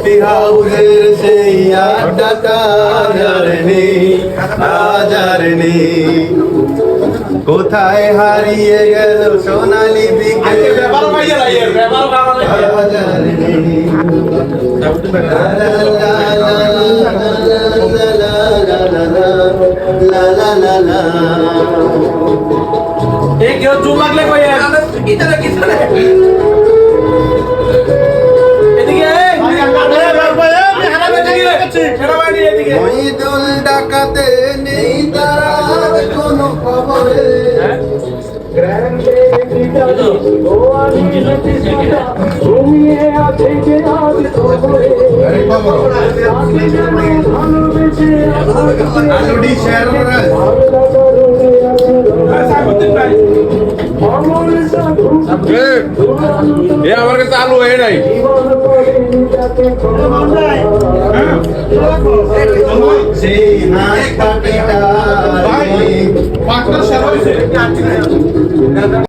coffee হাউসের সেই আড্ডাটা আজ আর নেই কোথায় হারিয়ে গেল সোনালি বিকেল মহিদুল ডাকাতে নেই তার কোনো খবরে আমার কাছে আলু হয়ে নাই সেই হাঁস পাখিটা